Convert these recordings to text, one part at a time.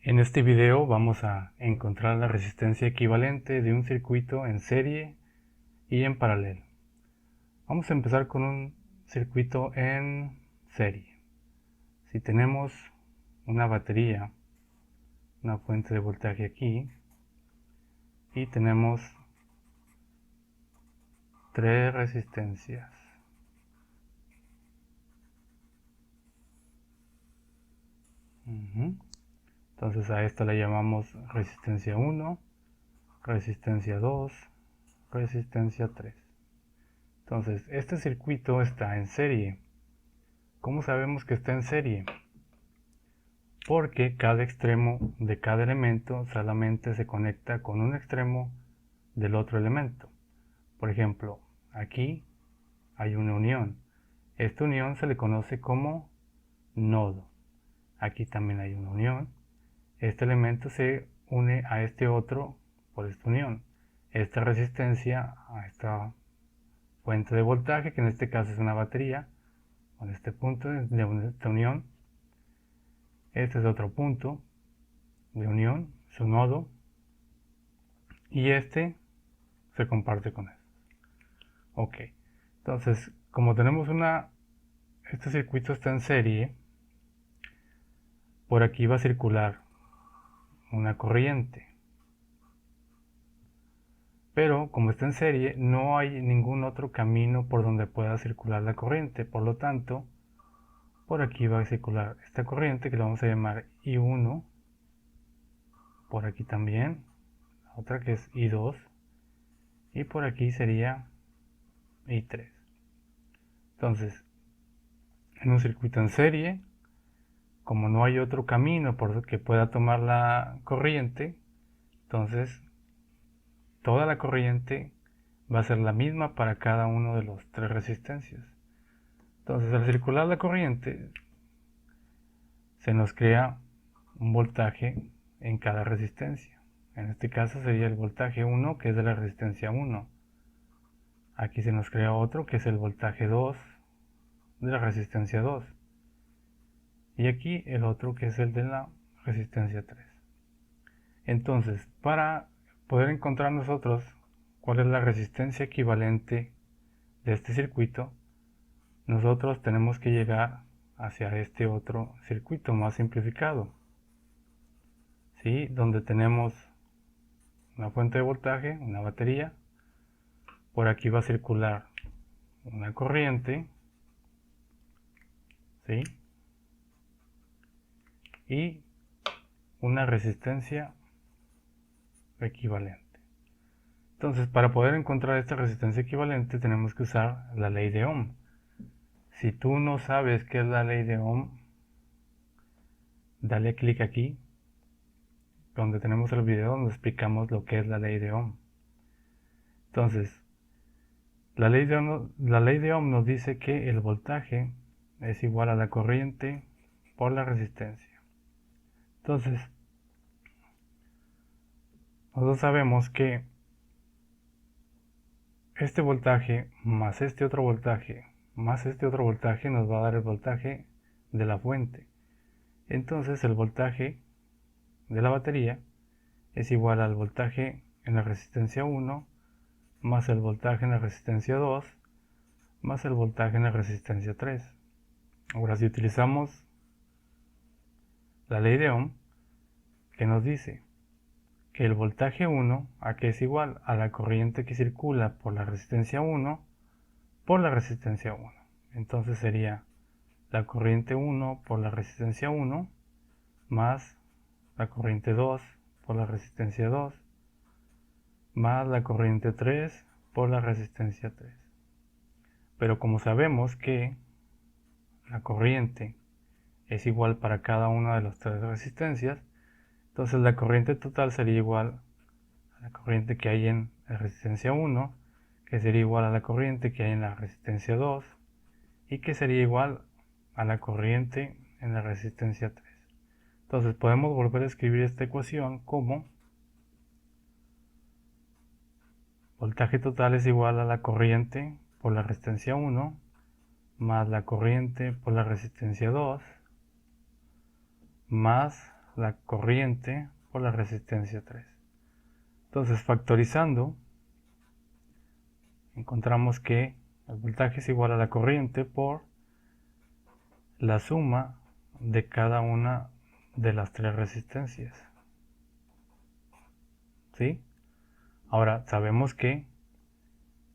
En este video vamos a encontrar la resistencia equivalente de un circuito en serie y en paralelo. Vamos a empezar con un circuito en serie. Si tenemos una batería, una fuente de voltaje aquí, y tenemos tres resistencias. Entonces a esta le llamamos resistencia 1, resistencia 2, resistencia 3. Entonces este circuito está en serie. ¿Cómo sabemos que está en serie? Porque cada extremo de cada elemento solamente se conecta con un extremo del otro elemento. Por ejemplo, aquí hay una unión. Esta unión se le conoce como nodo. Aquí también hay una unión. Este elemento se une a este otro por esta unión. Esta resistencia a esta fuente de voltaje, que en este caso es una batería, con este punto de esta unión. Este es otro punto de unión, su nodo, y este se comparte con este. Ok, entonces como tenemos este circuito está en serie, por aquí va a circular una corriente, pero como está en serie no hay ningún otro camino por donde pueda circular la corriente, por lo tanto por aquí va a circular esta corriente que la vamos a llamar I1, por aquí también la otra que es I2, y por aquí sería I3. Entonces en un circuito en serie, como no hay otro camino por que pueda tomar la corriente, entonces toda la corriente va a ser la misma para cada uno de los tres resistencias. Entonces al circular la corriente se nos crea un voltaje en cada resistencia. En este caso sería el voltaje 1, que es de la resistencia 1. Aquí se nos crea otro que es el voltaje 2 de la resistencia 2. Y aquí el otro que es el de la resistencia 3. Entonces, para poder encontrar nosotros cuál es la resistencia equivalente de este circuito, nosotros tenemos que llegar hacia este otro circuito más simplificado, ¿sí? Donde tenemos una fuente de voltaje, una batería, por aquí va a circular una corriente, ¿sí? Y una resistencia equivalente. Entonces, para poder encontrar esta resistencia equivalente tenemos que usar la ley de Ohm. Si tú no sabes qué es la ley de Ohm, dale clic aquí, donde tenemos el video donde explicamos lo que es la ley de Ohm. Entonces, la ley de Ohm nos dice que el voltaje es igual a la corriente por la resistencia. Entonces, nosotros sabemos que este voltaje más este otro voltaje más este otro voltaje nos va a dar el voltaje de la fuente. Entonces el voltaje de la batería es igual al voltaje en la resistencia 1 más el voltaje en la resistencia 2 más el voltaje en la resistencia 3. Ahora, si utilizamos la ley de Ohm, que nos dice que el voltaje 1 aquí es igual a la corriente que circula por la resistencia 1 por la resistencia 1. Entonces sería la corriente 1 por la resistencia 1 más la corriente 2 por la resistencia 2 más la corriente 3 por la resistencia 3. Pero como sabemos que la corriente es igual para cada una de las tres resistencias, entonces la corriente total sería igual a la corriente que hay en la resistencia 1, que sería igual a la corriente que hay en la resistencia 2 y que sería igual a la corriente en la resistencia 3. Entonces podemos volver a escribir esta ecuación como voltaje total es igual a la corriente por la resistencia 1 más la corriente por la resistencia 2 más la corriente por la resistencia 3. Entonces, factorizando, encontramos que el voltaje es igual a la corriente por la suma de cada una de las 3 resistencias. ¿Sí? Ahora, sabemos que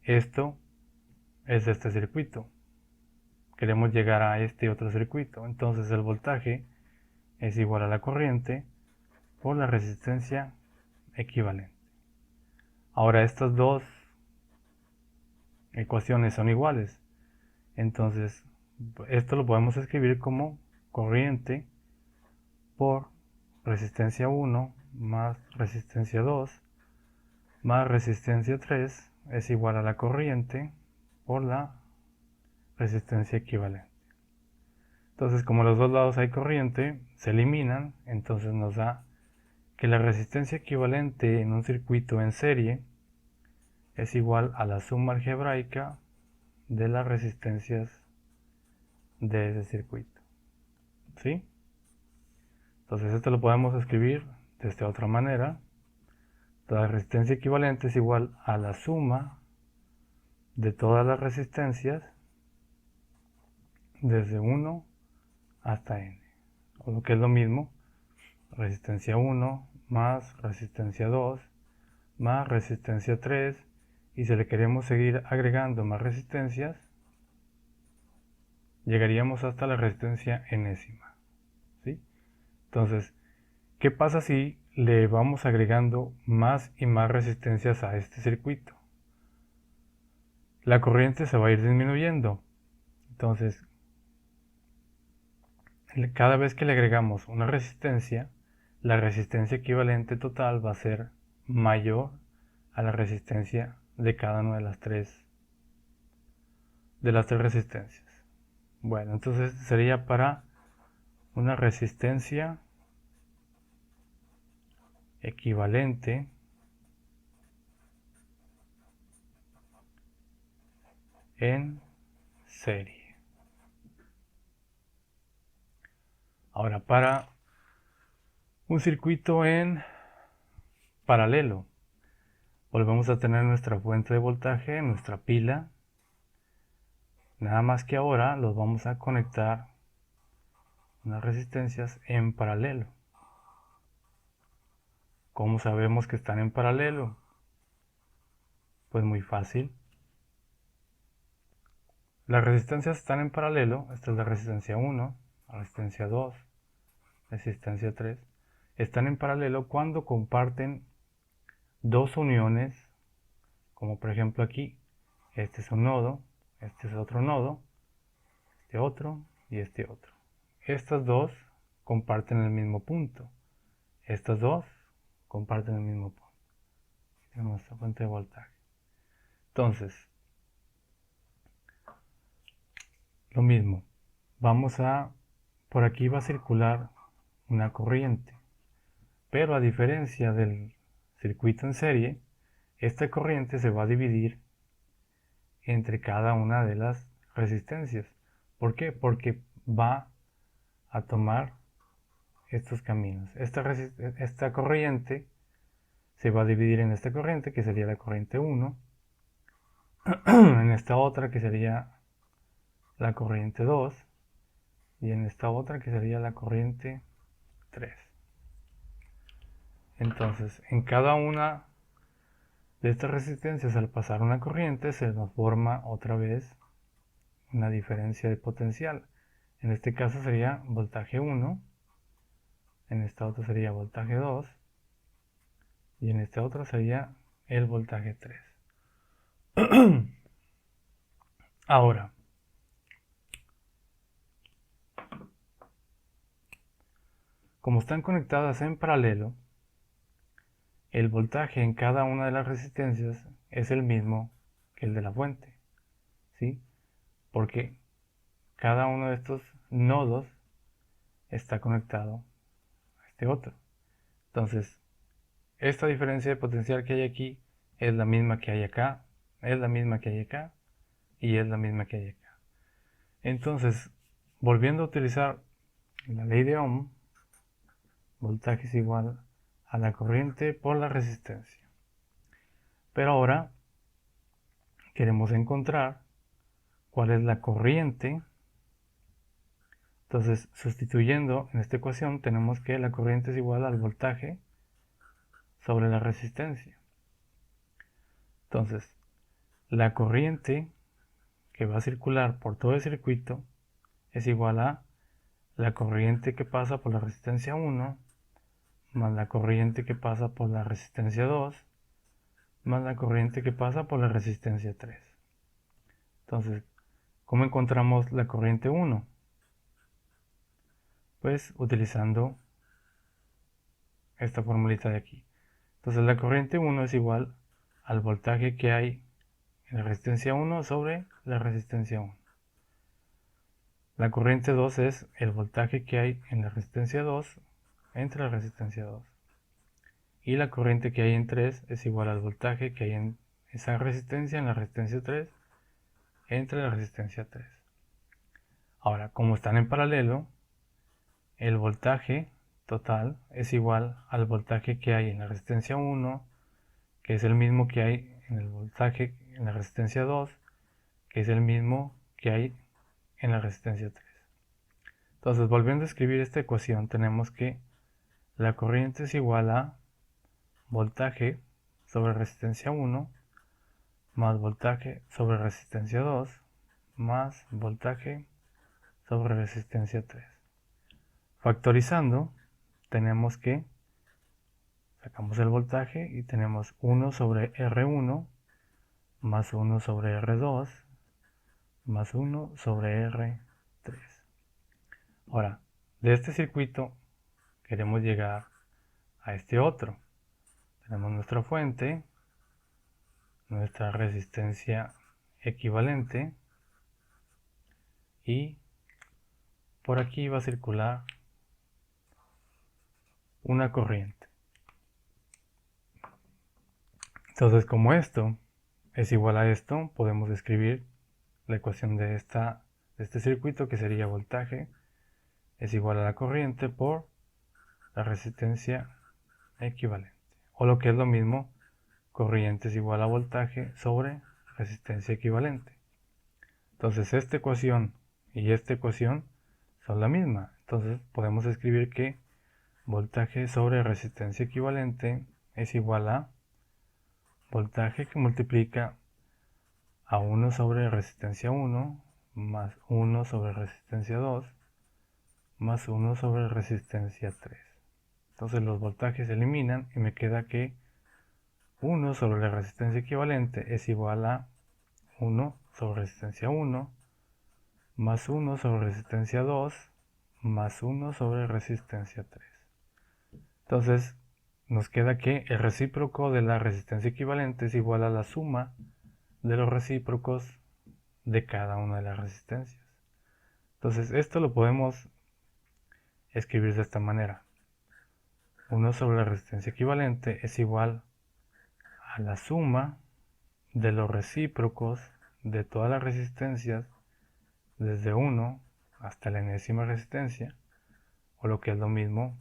esto es de este circuito. Queremos llegar a este otro circuito. Entonces, el voltaje es igual a la corriente por la resistencia equivalente. Ahora, estas dos ecuaciones son iguales. Entonces, esto lo podemos escribir como corriente por resistencia 1 más resistencia 2 más resistencia 3 es igual a la corriente por la resistencia equivalente. Entonces, como a los dos lados hay corriente, se eliminan, entonces nos da que la resistencia equivalente en un circuito en serie es igual a la suma algebraica de las resistencias de ese circuito. ¿Sí? Entonces esto lo podemos escribir de esta otra manera. La resistencia equivalente es igual a la suma de todas las resistencias desde 1 hasta n. O lo que es lo mismo, resistencia 1 más resistencia 2 más resistencia 3. Y si le queremos seguir agregando más resistencias, llegaríamos hasta la resistencia enésima. ¿Sí? Entonces, ¿qué pasa si le vamos agregando más y más resistencias a este circuito? La corriente se va a ir disminuyendo. Entonces, cada vez que le agregamos una resistencia, la resistencia equivalente total va a ser mayor a la resistencia de cada una de las tres resistencias. Bueno, entonces sería para una resistencia equivalente en serie. Ahora, para un circuito en paralelo, volvemos a tener nuestra fuente de voltaje, nuestra pila. Nada más que ahora los vamos a conectar unas resistencias en paralelo. ¿Cómo sabemos que están en paralelo? Pues muy fácil. Las resistencias están en paralelo. Esta es la resistencia 1, la resistencia 2, resistencia 3. Están en paralelo cuando comparten dos uniones, como por ejemplo aquí. Este es un nodo, este es otro nodo, este otro y este otro. Estas dos comparten el mismo punto. Estas dos comparten el mismo punto. Tenemos nuestra fuente de voltaje. Entonces, lo mismo. Por aquí va a circular una corriente. Pero a diferencia del circuito en serie, esta corriente se va a dividir entre cada una de las resistencias. ¿Por qué? Porque va a tomar estos caminos. Esta corriente se va a dividir en esta corriente, que sería la corriente 1, en esta otra, que sería la corriente 2, y en esta otra, que sería la corriente 3. Entonces, en cada una de estas resistencias, al pasar una corriente, se nos forma otra vez una diferencia de potencial. En este caso sería voltaje 1, en esta otra sería voltaje 2, y en esta otra sería el voltaje 3. Ahora, como están conectadas en paralelo, el voltaje en cada una de las resistencias es el mismo que el de la fuente, ¿sí? Porque cada uno de estos nodos está conectado a este otro. Entonces, esta diferencia de potencial que hay aquí es la misma que hay acá, es la misma que hay acá y es la misma que hay acá. Entonces, volviendo a utilizar la ley de Ohm, voltaje es igual a la corriente por la resistencia. Pero ahora queremos encontrar cuál es la corriente. Entonces, sustituyendo en esta ecuación, tenemos que la corriente es igual al voltaje sobre la resistencia. Entonces, la corriente que va a circular por todo el circuito es igual a la corriente que pasa por la resistencia 1 más la corriente que pasa por la resistencia 2 más la corriente que pasa por la resistencia 3. Entonces, ¿cómo encontramos la corriente 1? Pues utilizando esta formulita de aquí. Entonces la corriente 1 es igual al voltaje que hay en la resistencia 1 sobre la resistencia 1. La corriente 2 es el voltaje que hay en la resistencia 2 entre la resistencia 2. Y la corriente que hay en 3 es igual al voltaje que hay en esa resistencia, en la resistencia 3, entre la resistencia 3. Ahora, como están en paralelo, el voltaje total es igual al voltaje que hay en la resistencia 1, que es el mismo que hay en el voltaje en la resistencia 2, que es el mismo que hay en la resistencia 3. Entonces, volviendo a escribir esta ecuación, tenemos que la corriente es igual a voltaje sobre resistencia 1 más voltaje sobre resistencia 2 más voltaje sobre resistencia 3. Factorizando, tenemos que sacamos el voltaje y tenemos 1 sobre R1 más 1 sobre R2 más 1 sobre R3. Ahora, de este circuito queremos llegar a este otro. Tenemos nuestra fuente, nuestra resistencia equivalente y por aquí va a circular una corriente. Entonces, como esto es igual a esto, podemos escribir la ecuación de este circuito, que sería voltaje es igual a la corriente por la resistencia equivalente. O lo que es lo mismo, corriente es igual a voltaje sobre resistencia equivalente. Entonces esta ecuación y esta ecuación son la misma. Entonces podemos escribir que voltaje sobre resistencia equivalente es igual a voltaje que multiplica a 1 sobre resistencia 1 más 1 sobre resistencia 2 más 1 sobre resistencia 3. Entonces los voltajes se eliminan y me queda que 1 sobre la resistencia equivalente es igual a 1 sobre resistencia 1 más 1 sobre resistencia 2 más 1 sobre resistencia 3. Entonces nos queda que el recíproco de la resistencia equivalente es igual a la suma de los recíprocos de cada una de las resistencias. Entonces esto lo podemos escribir de esta manera. 1 sobre la resistencia equivalente es igual a la suma de los recíprocos de todas las resistencias desde 1 hasta la enésima resistencia, o lo que es lo mismo,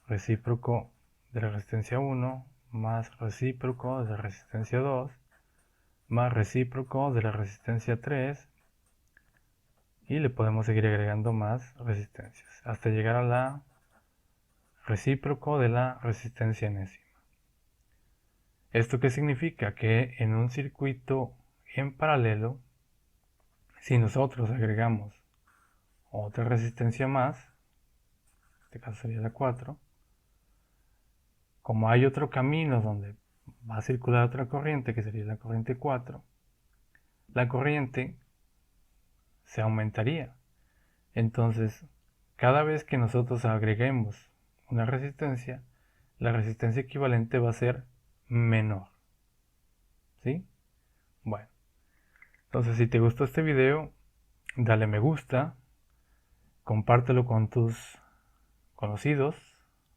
recíproco de la resistencia 1 más recíproco de la resistencia 2 más recíproco de la resistencia 3, y le podemos seguir agregando más resistencias hasta llegar a la recíproco de la resistencia enésima. ¿Esto qué significa? Que en un circuito en paralelo, si nosotros agregamos otra resistencia más, en este caso sería la 4, como hay otro camino donde va a circular otra corriente, que sería la corriente 4, la corriente se aumentaría. Entonces, cada vez que nosotros agreguemos una resistencia, la resistencia equivalente va a ser menor. ¿Sí? Bueno, entonces si te gustó este video, dale me gusta, compártelo con tus conocidos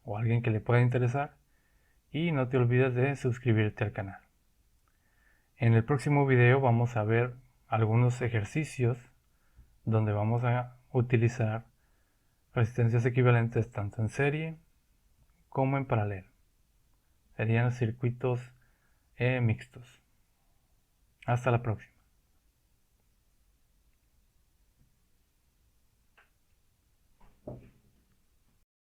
o alguien que le pueda interesar y no te olvides de suscribirte al canal. En el próximo video vamos a ver algunos ejercicios donde vamos a utilizar resistencias equivalentes tanto en serie como en paralelo. Serían circuitos mixtos. Hasta la próxima.